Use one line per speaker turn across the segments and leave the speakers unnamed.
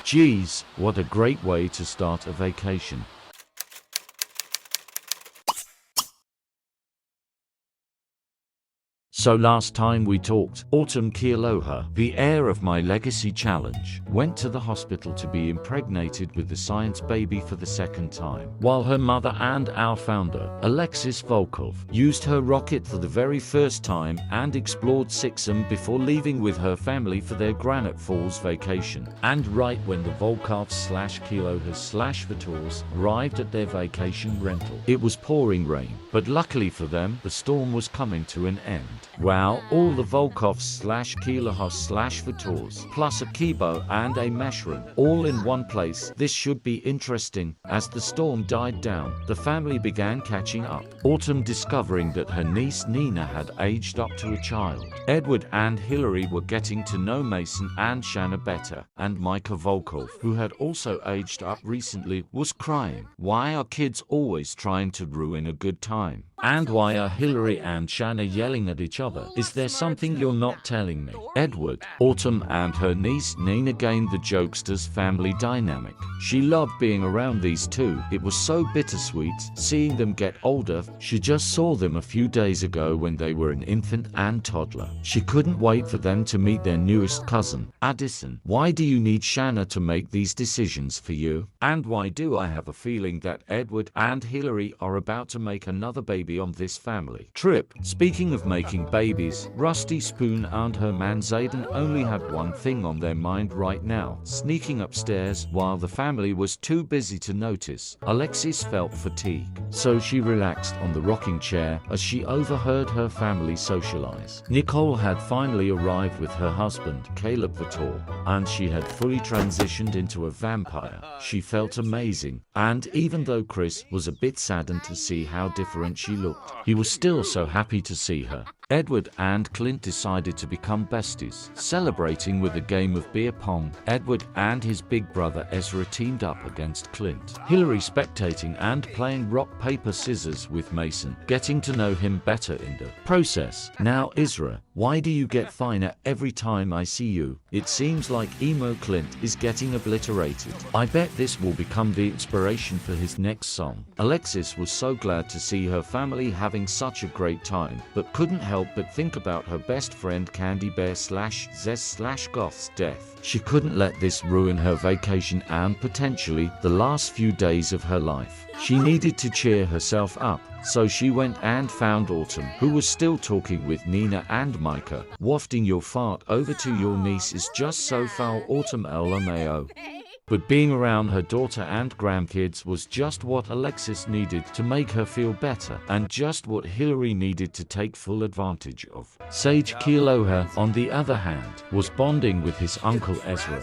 Geez, what a great way to start a vacation. So last time we talked, Autumn Kealoha, the heir of my legacy challenge, went to the hospital to be impregnated with the science baby for the second time, while her mother and our founder, Alexis Volkov, used her rocket for the very first time and explored Sixam before leaving with her family for their Granite Falls vacation. And right when the Volkovs/Kealohas/Vitors arrived at their vacation rental, it was pouring rain, but luckily for them, the storm was coming to an end. Wow, all the Volkovs/Kealohas/Vitors, plus a kibo and a meshroom, all in one place. This should be interesting. As the storm died down, the family began catching up. Autumn discovering that her niece Nina had aged up to a child. Edward and Hillary were getting to know Mason and Shanna better, and Micah Volkov, who had also aged up recently, was crying. Why are kids always trying to ruin a good time? And why are Hillary and Shanna yelling at each other? Is there something you're not telling me? Edward, Autumn and her niece Nina gained the jokesters' family dynamic. She loved being around these two. It was so bittersweet seeing them get older. She just saw them a few days ago when they were an infant and toddler. She couldn't wait for them to meet their newest cousin, Addison. Why do you need Shanna to make these decisions for you? And why do I have a feeling that Edward and Hillary are about to make another baby on this family trip? Speaking of making babies, Rusty Spoon and her man Zayden only had one thing on their mind right now: sneaking upstairs while the family was too busy to notice. Alexis felt fatigue, so she relaxed on the rocking chair as she overheard her family socialize. Nicole had finally arrived with her husband, Caleb Vitor, and she had fully transitioned into a vampire. She felt amazing, and even though Chris was a bit saddened to see how different she looked, he was still so happy to see her. Edward and Clint decided to become besties, celebrating with a game of beer pong. Edward and his big brother Ezra teamed up against Clint. Hillary spectating and playing rock, paper, scissors with Mason, getting to know him better in the process. Now Ezra, why do you get finer every time I see you? It seems like emo Clint is getting obliterated. I bet this will become the inspiration for his next song. Alexis was so glad to see her family having such a great time, but couldn't help but think about her best friend Candy Bear/Zez/Goth's death. She couldn't let this ruin her vacation and potentially the last few days of her life. She needed to cheer herself up, so she went and found Autumn, who was still talking with Nina and Micah. Wafting your fart over to your niece is just so foul, Autumn LMAO. But being around her daughter and grandkids was just what Alexis needed to make her feel better, and just what Hillary needed to take full advantage of. Sage Kealoha, on the other hand, was bonding with his Uncle Ezra.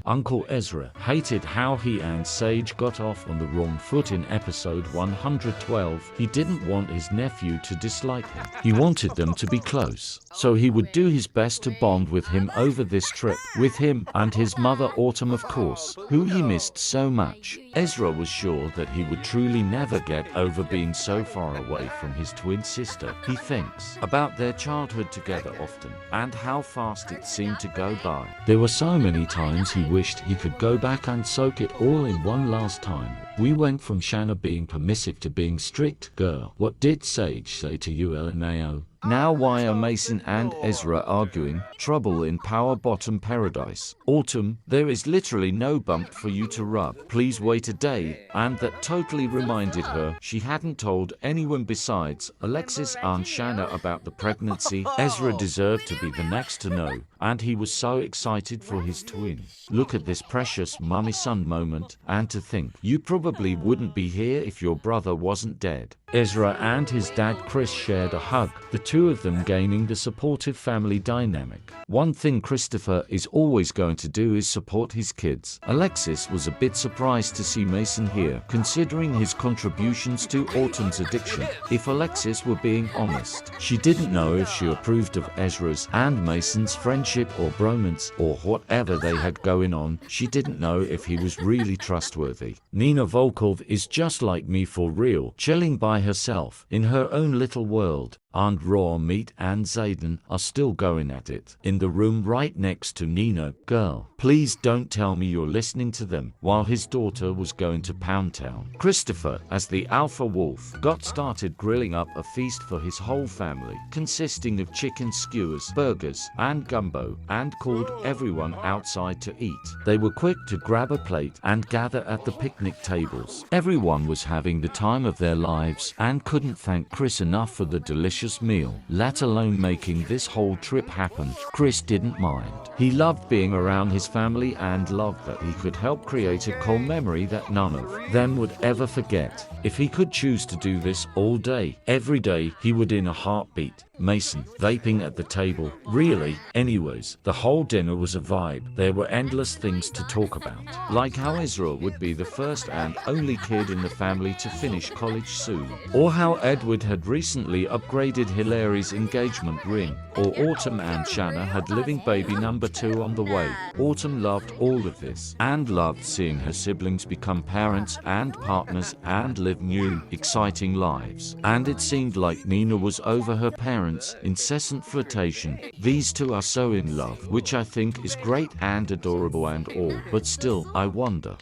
Uncle Ezra hated how he and Sage got off on the wrong foot in episode 112. He didn't want his nephew to dislike him. He wanted them to be close, so he would do his best to bond with him over this trip, with him and his mother Autumn, of course, who he missed so much. Ezra was sure that he would truly never get over being so far away from his twin sister. He thinks about their childhood together often, and how fast it seemed to go by. There were so many times he wished he could go back and soak it all in one last time. We went from Shanna being permissive to being strict. Girl, what did Sage say to you, LMAO? Now why are Mason and Ezra arguing? Trouble in Power Bottom Paradise. Autumn, there is literally no bump for you to rub. Please wait a day. And that totally reminded her she hadn't told anyone besides Alexis and Shanna about the pregnancy. Ezra deserved to be the next to know, and he was so excited for his twin. Look at this precious mummy-son moment, and to think, you probably wouldn't be here if your brother wasn't dead. Ezra and his dad Chris shared a hug, the two of them gaining the supportive family dynamic. One thing Christopher is always going to do is support his kids. Alexis was a bit surprised to see Mason here, considering his contributions to Autumn's addiction. If Alexis were being honest, she didn't know if she approved of Ezra's and Mason's friendship or bromance, or whatever they had going on. She didn't know if he was really trustworthy. Nina Volkov is just like me for real, chilling by herself in her own little world. Aunt Raw Meat and Zayden are still going at it in the room right next to Nina. Girl, please don't tell me you're listening to them while his daughter was going to Pound Town. Christopher, as the alpha wolf, got started grilling up a feast for his whole family, consisting of chicken skewers, burgers, and gumbo, and called everyone outside to eat. They were quick to grab a plate and gather at the picnic tables. Everyone was having the time of their lives and couldn't thank Chris enough for the delicious meal, let alone making this whole trip happen. Chris didn't mind. He loved being around his family and loved that he could help create a core memory that none of them would ever forget. If he could choose to do this all day, every day, he would in a heartbeat. Mason, vaping at the table. Really? Anyways, the whole dinner was a vibe. There were endless things to talk about, like how Israel would be the first and only kid in the family to finish college soon, or how Edward had recently upgraded Hilary's engagement ring, or Autumn and Shanna had living baby number 2 on the way. Autumn loved all of this, and loved seeing her siblings become parents and partners and live new, exciting lives. And it seemed like Nina was over her parents' incessant flirtation. These two are so in love, which I think is great and adorable and all, but still, I wonder,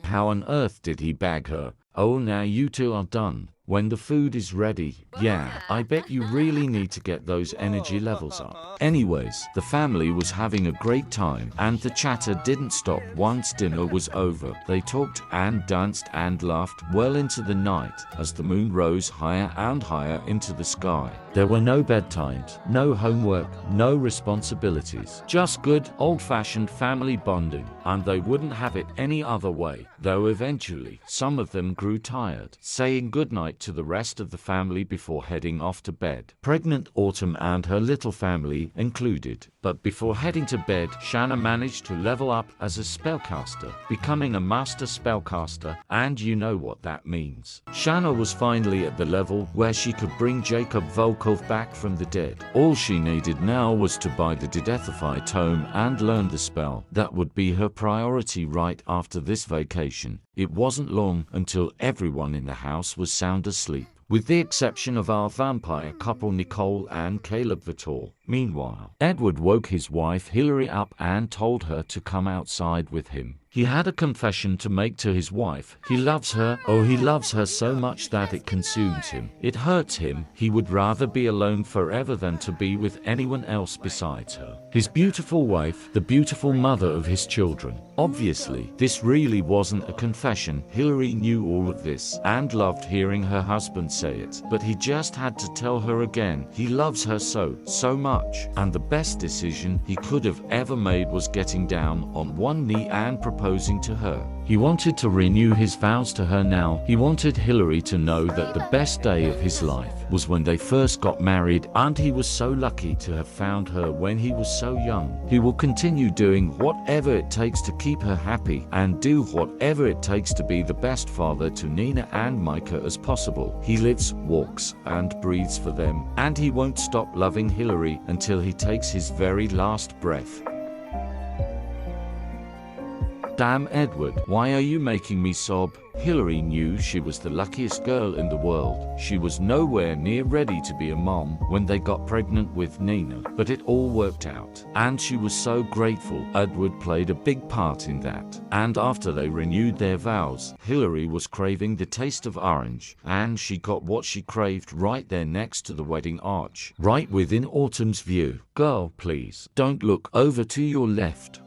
how on earth did he bag her? Oh, now you two are done. When the food is ready, yeah, I bet you really need to get those energy levels up. Anyways, the family was having a great time, and the chatter didn't stop once dinner was over. They talked and danced and laughed well into the night as the moon rose higher and higher into the sky. There were no bedtimes, no homework, no responsibilities, just good, old-fashioned family bonding, and they wouldn't have it any other way, though eventually, some of them grew tired, saying goodnight to the rest of the family before heading off to bed. Pregnant Autumn and her little family included. But before heading to bed, Shanna managed to level up as a spellcaster, becoming a master spellcaster, and you know what that means. Shanna was finally at the level where she could bring Jacob Volkov back from the dead. All she needed now was to buy the Dedethify tome and learn the spell. That would be her priority right after this vacation. It wasn't long until everyone in the house was sound asleep, with the exception of our vampire couple Nicole and Caleb Vitor. Meanwhile, Edward woke his wife Hillary up and told her to come outside with him. He had a confession to make to his wife. He loves her, oh he loves her so much that it consumes him. It hurts him. He would rather be alone forever than to be with anyone else besides her. His beautiful wife, the beautiful mother of his children. Obviously, this really wasn't a confession. Hillary knew all of this and loved hearing her husband say it, but he just had to tell her again. He loves her so much. And the best decision he could have ever made was getting down on one knee and proposing to her. He wanted to renew his vows to her now. He wanted Hillary to know that the best day of his life was when they first got married, and he was so lucky to have found her when he was so young. He will continue doing whatever it takes to keep her happy and do whatever it takes to be the best father to Nina and Micah as possible. He lives, walks, and breathes for them, and he won't stop loving Hillary until he takes his very last breath. Damn, Edward, why are you making me sob? Hillary knew she was the luckiest girl in the world. She was nowhere near ready to be a mom when they got pregnant with Nina, but it all worked out, and she was so grateful. Edward played a big part in that. And after they renewed their vows, Hillary was craving the taste of orange, and she got what she craved right there next to the wedding arch, right within Autumn's view. Girl, please, don't look over to your left.